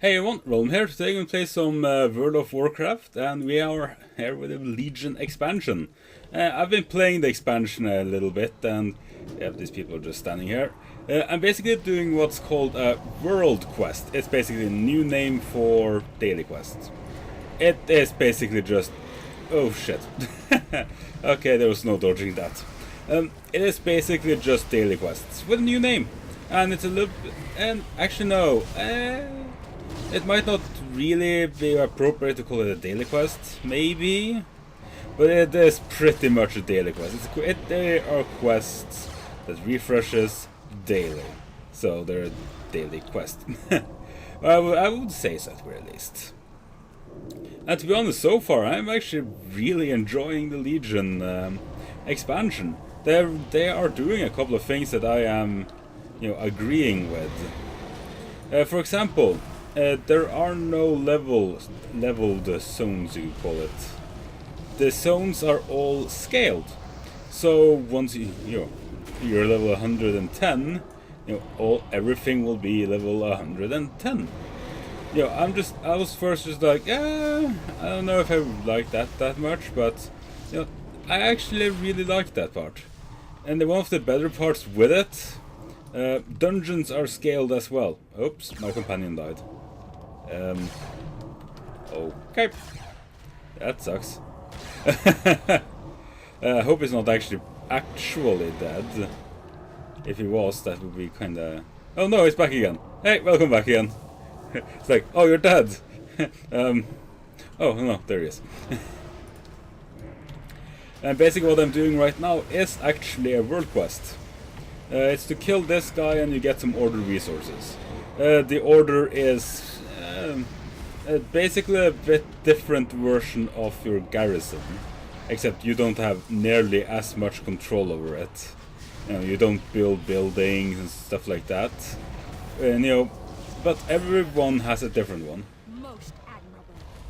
Hey everyone, Roland here. Today I'm going to play some World of Warcraft, and we are here with a Legion expansion. I've been playing the expansion a little bit, and yeah, these people are just standing here. I'm basically doing what's called a World Quest. It's basically a new name for daily quests. It is basically just... oh shit. Okay, there was no dodging that. It is basically just daily quests with a new name. And it's a little... and actually no. It might not really be appropriate to call it a daily quest, maybe, but it is pretty much a daily quest. They are quests that refreshes daily, so they're a daily quest. I would say so at the very least. And to be honest, so far I'm actually really enjoying the Legion expansion. They are doing a couple of things that I am, agreeing with. For example. There are no leveled zones, you call it. The zones are all scaled. So once you're level 110, everything will be level 110. I was first just like, I don't know if I like that much, but I actually really like that part. And one of the better parts with it, dungeons are scaled as well. Oops, my companion died. Okay. That sucks. I hope he's not actually dead. If he was, that would be kinda... oh no, he's back again. Hey, welcome back again. It's like, oh, you're dead. Oh no, there he is. And basically what I'm doing right now is actually a world quest. It's to kill this guy and you get some order resources. The order is basically a bit different version of your garrison, except you don't have nearly as much control over it. You don't build buildings and stuff like that. But everyone has a different one.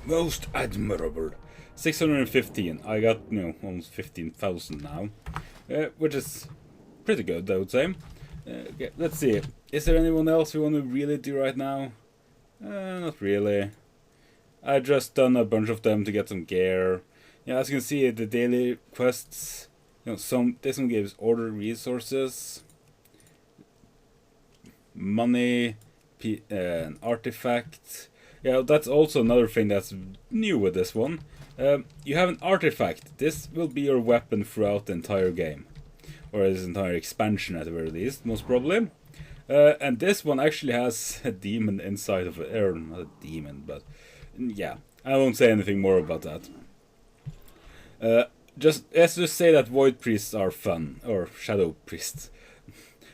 Most admirable. 615. I got almost 15,000 now, which is pretty good, I would say. Okay, let's see. Is there anyone else we want to really do right now? Not really. I just done a bunch of them to get some gear. As you can see, the daily quests. This one gives order resources, money, an artifact. That's also another thing that's new with this one. You have an artifact. This will be your weapon throughout the entire game. Or this entire expansion at the very least, most probably. And this one actually has a demon inside of it. Or not a demon, but yeah. I won't say anything more about that. Let's just say that void priests are fun. Or shadow priests.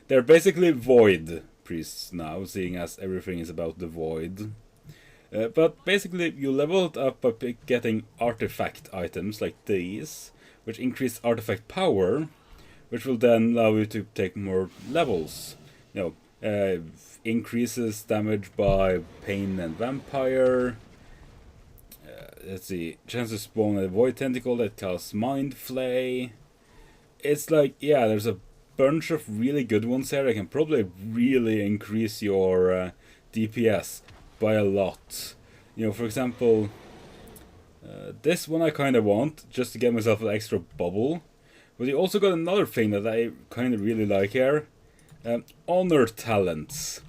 They're basically void priests now, seeing as everything is about the void. But basically you level it up by getting artifact items like these, which increase artifact power, which will then allow you to take more levels. Increases damage by pain and vampire. Let's see, chance to spawn a void tentacle that casts mind flay. It's like, there's a bunch of really good ones here that can probably really increase your DPS by a lot. For example, this one I kind of want just to get myself an extra bubble. But you also got another thing that I kind of really like here. Honor talents.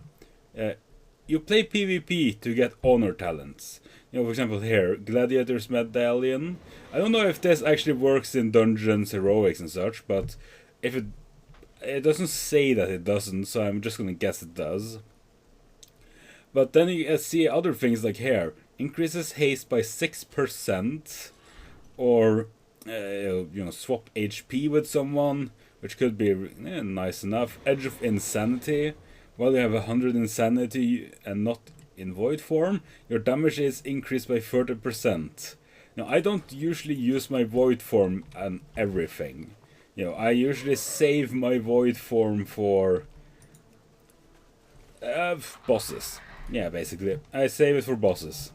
You play PvP to get honor talents. For example here, Gladiator's Medallion. I don't know if this actually works in Dungeons, Heroics and such, but if it doesn't say that it doesn't, so I'm just gonna guess it does. But then you see other things like here. Increases haste by 6%, or swap HP with someone, which could be nice enough. Edge of Insanity. While you have 100 Insanity and not in void form, your damage is increased by 30%. Now, I don't usually use my void form on everything. I usually save my void form for bosses. Yeah, basically. I save it for bosses.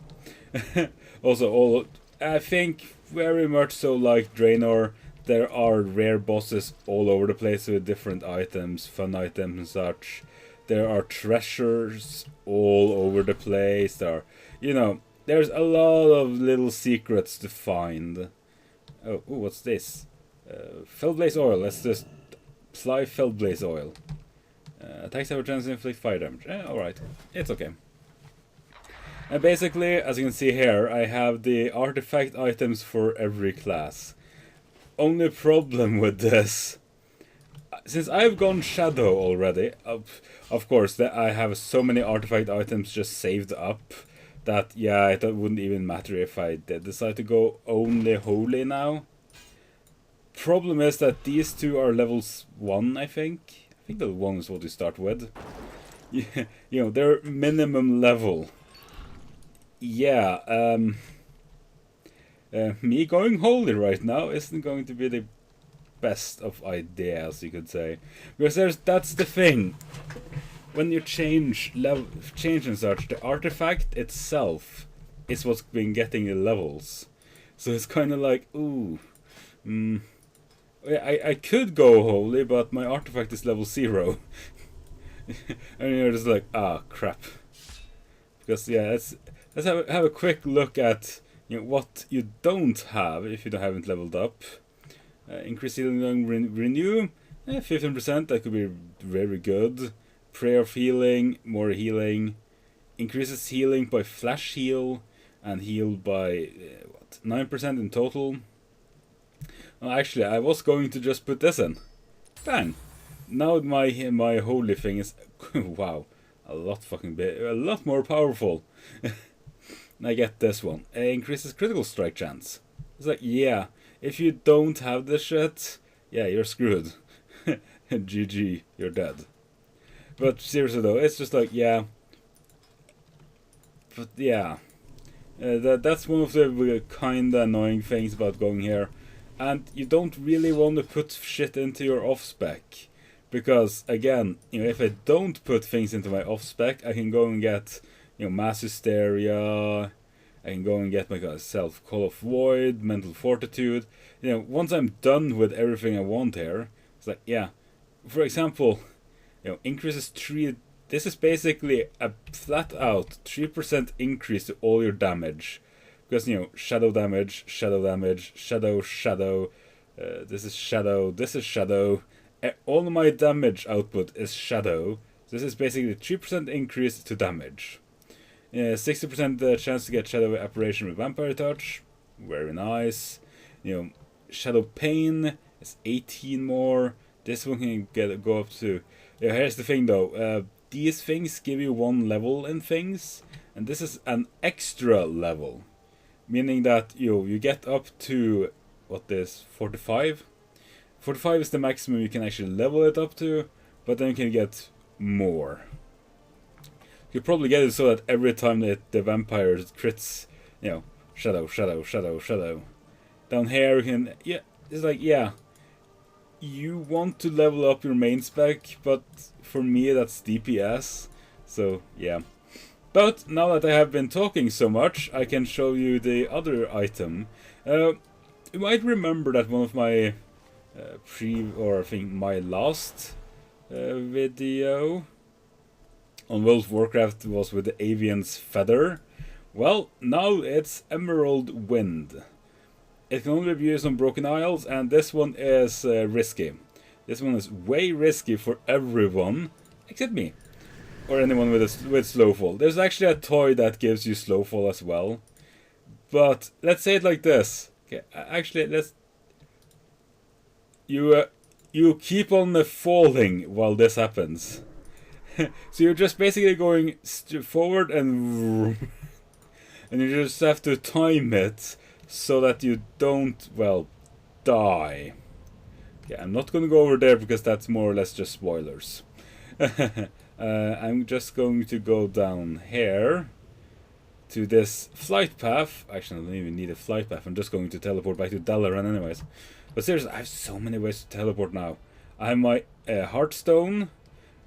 Also, I think very much so like Draenor, there are rare bosses all over the place with different items, fun items and such. There are treasures all over the place. There are, you know, there's a lot of little secrets to find. Oh, ooh, what's this? Feldblaze oil. Let's just apply Feldblaze oil. Attacks have a chance to inflict fire damage. Alright, it's okay. And basically, as you can see here, I have the artifact items for every class. Only problem with this, since I've gone Shadow already, of course, that I have so many artifact items just saved up that, yeah, it wouldn't even matter if I did decide to go only Holy now. Problem is that these two are levels 1, I think. I think level 1 is what you start with. Yeah, you know, they're minimum level. Yeah, me going Holy right now isn't going to be the best of ideas, you could say. Because that's the thing. When you change and such, the artifact itself is what's been getting the levels. So it's kind of like, ooh, I could go Holy, but my artifact is level 0. And you're just like, ah, crap. Because yeah, let's have a quick look at, you know, what you don't have if you haven't leveled up. Increase healing renew, 15%. That could be very good. Prayer of healing, more healing. Increases healing by flash heal, and heal by 9% in total. Well, actually, I was going to just put this in. Bang! Now my holy thing is wow, a lot more powerful. I get this one. Increases critical strike chance. It's like, yeah, if you don't have this shit, yeah, you're screwed. GG, you're dead. But seriously though, it's just like, yeah. But yeah, that's one of the kinda annoying things about going here. And you don't really want to put shit into your off-spec. Because, again, you know, if I don't put things into my off-spec, I can go and get, you know, Mass Hysteria, I can go and get myself Call of Void, Mental Fortitude. You know, once I'm done with everything I want here, it's like, yeah. For example, you know, increases 3... This is basically a flat-out 3% increase to all your damage. Because, you know, shadow damage, shadow damage, shadow, shadow, this is shadow, this is shadow. All my damage output is shadow. So this is basically 3% increase to damage. 60% chance to get shadow apparition with vampire touch. Very nice. You know, shadow pain is 18 more. This one can go up to... Yeah, here's the thing though. These things give you 1 level in things. And this is an extra level. Meaning that you get up to... What is 45? 45 is the maximum you can actually level it up to, but then you can get more. You probably get it so that every time that the vampire crits, you know, shadow, shadow, shadow, shadow. Down here you can, yeah, it's like, yeah, you want to level up your main spec, but for me that's DPS, so yeah. But now that I have been talking so much, I can show you the other item. You might remember that one of my I think my last video on World of Warcraft was with the Avian's Feather. Well, now it's Emerald Wind. It can only be used on Broken Isles, and this one is risky. This one is way risky for everyone, except me. Or anyone with Slowfall. There's actually a toy that gives you Slowfall as well. But, let's say it like this. Okay, actually, let's... You keep on falling while this happens. So you're just basically going forward and you just have to time it so that you don't, well, die. Yeah, I'm not going to go over there because that's more or less just spoilers. I'm just going to go down here to this flight path. Actually, I don't even need a flight path. I'm just going to teleport back to Dalaran anyways. But seriously, I have so many ways to teleport now. I have my Heartstone,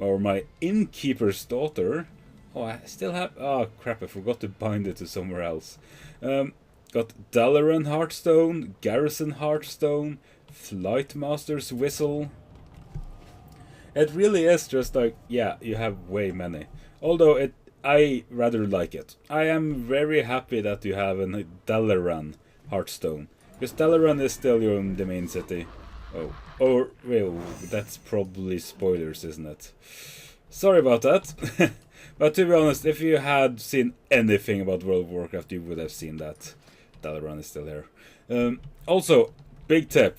or my Innkeeper's Daughter. Oh, I still have... Oh, crap, I forgot to bind it to somewhere else. Got Dalaran Heartstone, Garrison Heartstone, Flightmaster's Whistle. It really is just like, yeah, you have way many. Although I rather like it. I am very happy that you have a Dalaran Hearthstone. Because Dalaran is still the main city. Oh, or, well, that's probably spoilers, isn't it? Sorry about that. But to be honest, if you had seen anything about World of Warcraft, you would have seen that Dalaran is still there. Also, big tip.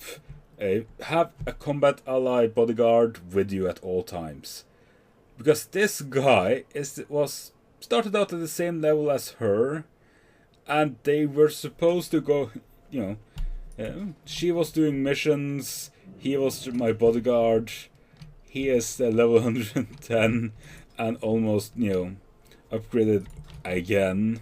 Have a combat ally bodyguard with you at all times. Because this guy was started out at the same level as her, and they were supposed to go, she was doing missions, he was my bodyguard, he is level 110, and almost, upgraded again.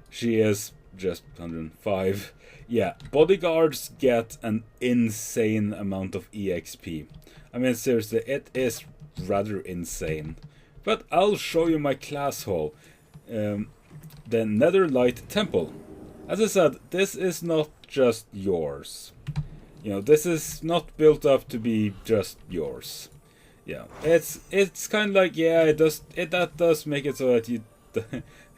She is just 105. Yeah, bodyguards get an insane amount of EXP. I mean, seriously, it is rather insane. But I'll show you my class hall. The Netherlight Temple. As I said, this is not just yours. This is not built up to be just yours. Yeah, it's kind of like, yeah, that does make it so that you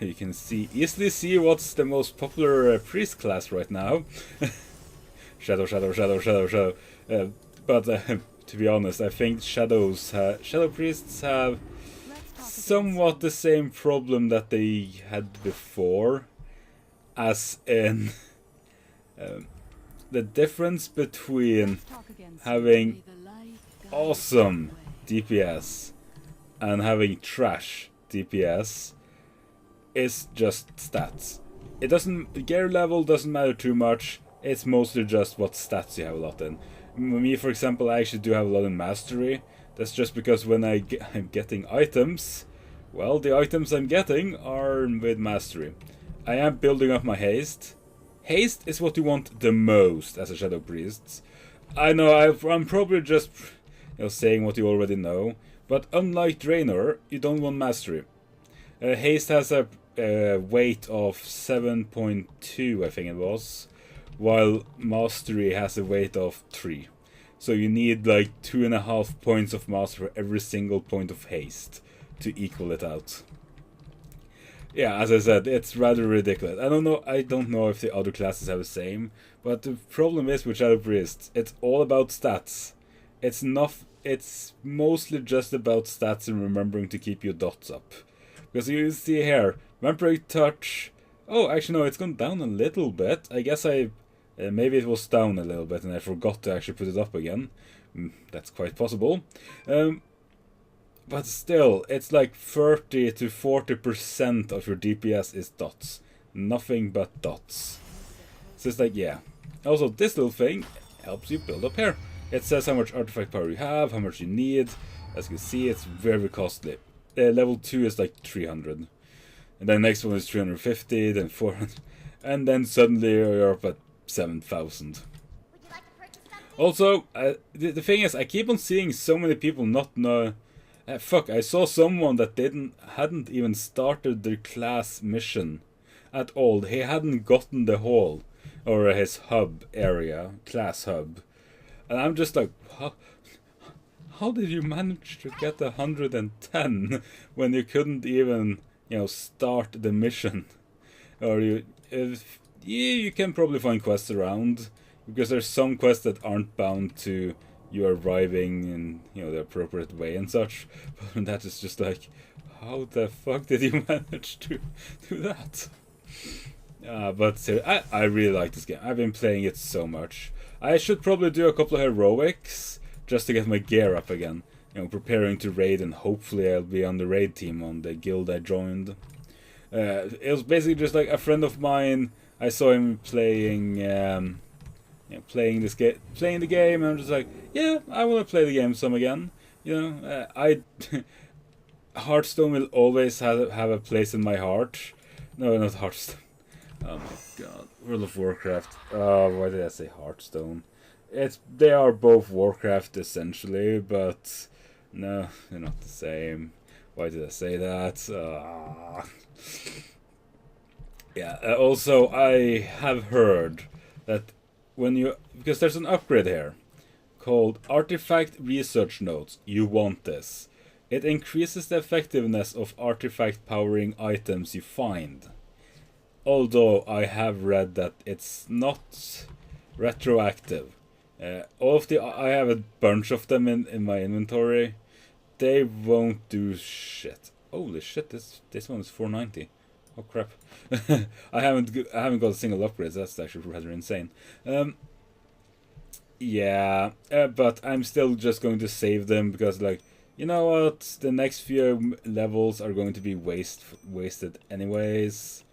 you can easily see what's the most popular priest class right now. Shadow. But to be honest, I think shadow priests have somewhat the same problem that they had before, as in the difference between having awesome DPS and having trash DPS is just stats. Gear level doesn't matter too much. It's mostly just what stats you have a lot in. Me, for example, I actually do have a lot in mastery. That's just because when I'm getting items, well, the items I'm getting are with mastery. I am building up my haste. Haste is what you want the most as a Shadow Priest. I know I'm probably just saying what you already know, but unlike Draenor, you don't want mastery. Haste has a weight of 7.2, I think it was, while mastery has a weight of 3. So you need like 2.5 points of mastery for every single point of haste to equal it out. Yeah, as I said, it's rather ridiculous. I don't know if the other classes have the same, but the problem is with Shadow Priests, it's all about stats. It's mostly just about stats and remembering to keep your dots up. Because you see here, Vampiric Touch. Oh, actually no, it's gone down a little bit. I guess maybe it was down a little bit and I forgot to actually put it up again. That's quite possible. But still, it's like 30 to 40% of your DPS is dots. Nothing but dots. So it's like, yeah. Also, this little thing helps you build up here. It says how much artifact power you have, how much you need. As you can see, it's very costly. Level 2 is like 300. And then next one is 350, then 400. And then suddenly you're up at 7,000. Also, the thing is, I keep on seeing so many people not know... I saw someone that hadn't even started their class mission at all. He hadn't gotten the hall, or his hub area, class hub. And I'm just like, how did you manage to get 110 when you couldn't even, start the mission? Or you can probably find quests around, because there's some quests that aren't bound to you arriving in the appropriate way and such. But that is just like, how the fuck did you manage to do that? But seriously, I really like this game. I've been playing it so much. I should probably do a couple of heroics just to get my gear up again. Preparing to raid, and hopefully I'll be on the raid team on the guild I joined. It was basically just like a friend of mine. I saw him playing playing the game, and I'm just like, yeah, I want to play the game some again. Hearthstone will always have a place in my heart. No, not Hearthstone. Oh my god, World of Warcraft. Why did I say Hearthstone? They are both Warcraft essentially, but no, they're not the same. Why did I say that? Yeah. Also, I have heard that because there's an upgrade here called Artifact Research Notes. You want this. It increases the effectiveness of artifact powering items you find. Although I have read that it's not retroactive. I have a bunch of them in my inventory. They won't do shit. Holy shit! This one is 490. Oh crap! I haven't got a single upgrade. That's actually rather insane. Yeah, but I'm still just going to save them because, like, you know what? The next few levels are going to be wasted anyways.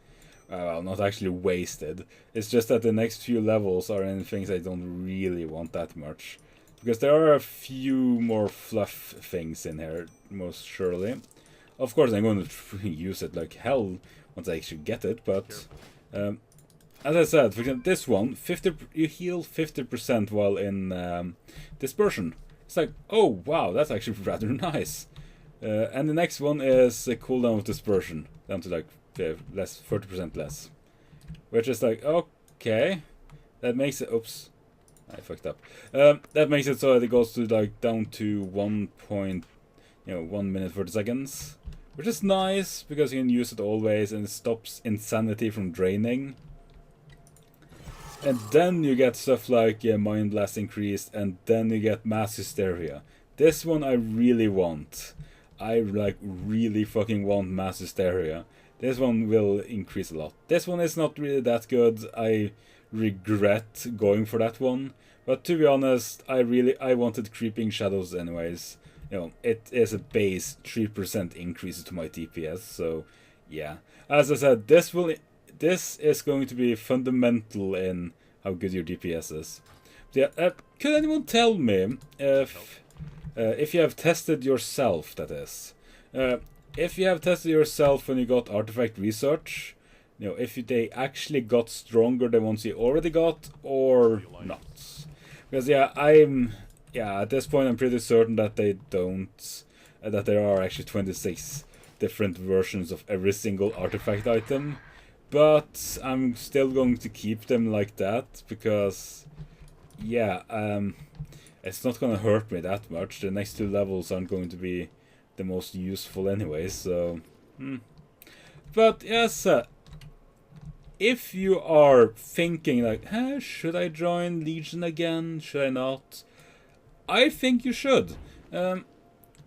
Well, not actually wasted. It's just that the next few levels are in things I don't really want that much. Because there are a few more fluff things in here, most surely. Of course, I'm going to use it like hell once I actually get it, but... as I said, for example, this one, you heal 50% while in Dispersion. It's like, oh wow, that's actually rather nice. And the next one is a cooldown of Dispersion, down to like 30% less. Which is like, okay, that makes it, oops, I fucked up. That makes it so that it goes to like down to 1 minute 30 seconds. Which is nice, because you can use it always and it stops insanity from draining. And then you get stuff like Mind Blast increased, and then you get Mass Hysteria. This one I really want. I like really fucking want Mass Hysteria. This one will increase a lot. This one is not really that good. I regret going for that one. But to be honest, I wanted Creeping Shadows anyways. You know, it is a base 3% increase to my DPS, so yeah. As I said, this is going to be fundamental in how good your DPS is. So yeah, could anyone tell me if you have tested yourself, that is? If you have tested yourself when you got Artifact Research, you know, if they actually got stronger than ones you already got, or not. Because at this point I'm pretty certain that they don't, that there are actually 26 different versions of every single artifact item. But I'm still going to keep them like that, because, yeah, it's not going to hurt me that much. The next two levels aren't going to be the most useful anyway, so... But, yes, if you are thinking, like, should I join Legion again? Should I not? I think you should,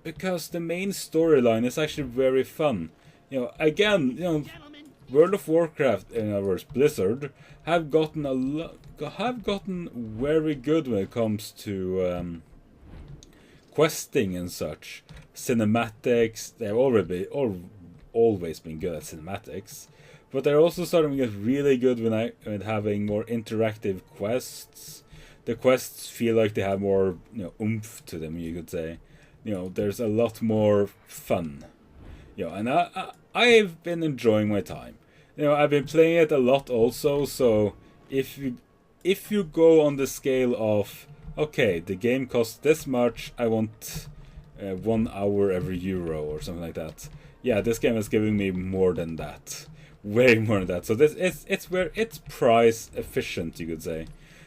because the main storyline is actually very fun. You know, again, you know, World of Warcraft, in other words, Blizzard, have gotten very good when it comes to questing and such. Cinematics, they've always been good at cinematics, but they're also starting to get really good when having more interactive quests. The quests feel like they have more, you know, oomph to them, you could say. You know, there's a lot more fun. You know, and I've been enjoying my time. You know, I've been playing it a lot also, so if you go on the scale of, okay, the game costs this much, I want 1 hour every euro or something like that. Yeah, this game is giving me more than that. Way more than that. So it's price efficient, you could say.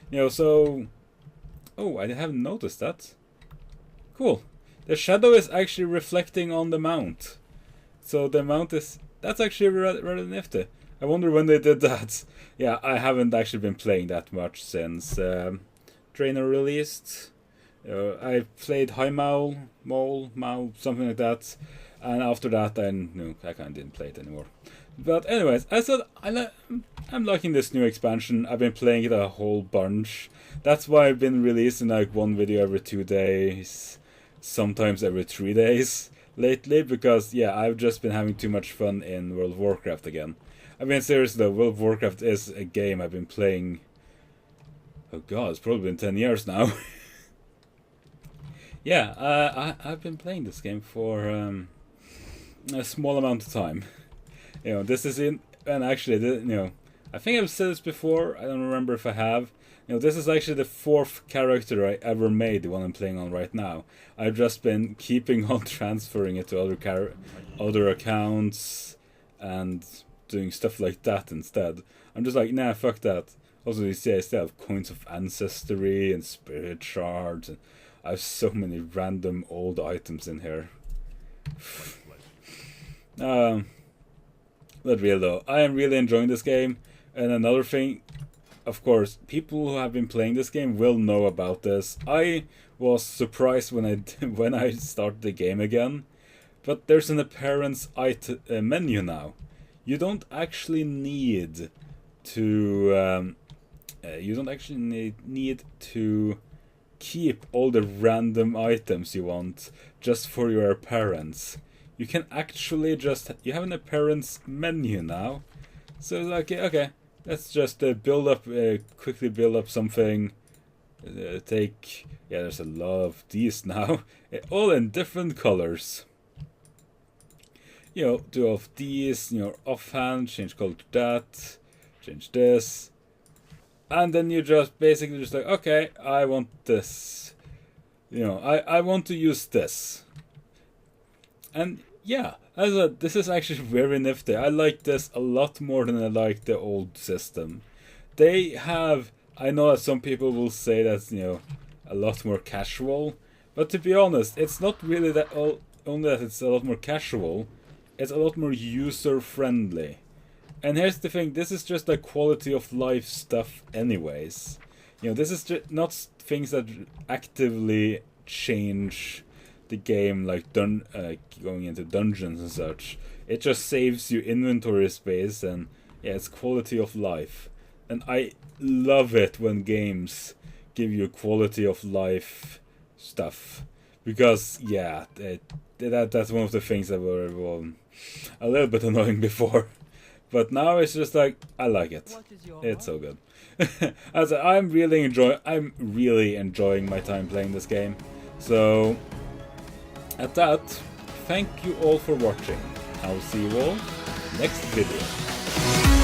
You know, so... Oh, I haven't noticed that. Cool. The shadow is actually reflecting on the mount. So the mount is... That's actually rather nifty. I wonder when they did that. Yeah, I haven't actually been playing that much since Trainer released. I played High Mao, something like that. And after that, I kind of didn't play it anymore. But anyways, I said I'm liking this new expansion. I've been playing it a whole bunch. That's why I've been releasing like one video every 2 days, sometimes every 3 days lately, because yeah, I've just been having too much fun in World of Warcraft again. I mean, seriously though, World of Warcraft is a game I've been playing, oh god, it's probably been 10 years now. Yeah, I've been playing this game for a small amount of time. You know, this is in, and actually, you know, I think I've said this before, I don't remember if I have. You know, this is actually the 4th character I ever made, the one I'm playing on right now. I've just been keeping on transferring it to other accounts and doing stuff like that instead. I'm just like, nah, fuck that. Also, you see I still have coins of ancestry and spirit shards, and I have so many random old items in here. But real though, I am really enjoying this game. And another thing, of course, people who have been playing this game will know about this. I was surprised when I started the game again, but there's an appearance menu now. You don't actually need to need to keep all the random items you want just for your appearance. You can actually you have an appearance menu now. So like, okay, let's just quickly build up something. There's a lot of these now, all in different colors. You know, do of these, you know, offhand, change color to that, change this. And then you just basically just like, okay, I want this. You know, I want to use this. And yeah, this is actually very nifty. I like this a lot more than I like the old system. They have, I know that some people will say that's, you know, a lot more casual. But to be honest, it's not really that only that it's a lot more casual. It's a lot more user-friendly. And here's the thing, this is just like quality of life stuff anyways. You know, this is just not things that actively change the game, like going into dungeons and such. It just saves you inventory space, and yeah, it's quality of life. And I love it when games give you quality of life stuff. Because, yeah, that's one of the things that were a little bit annoying before. But now it's just like, I like it. It's so good. I'm really enjoying my time playing this game. So, at that, thank you all for watching. I will see you all next video.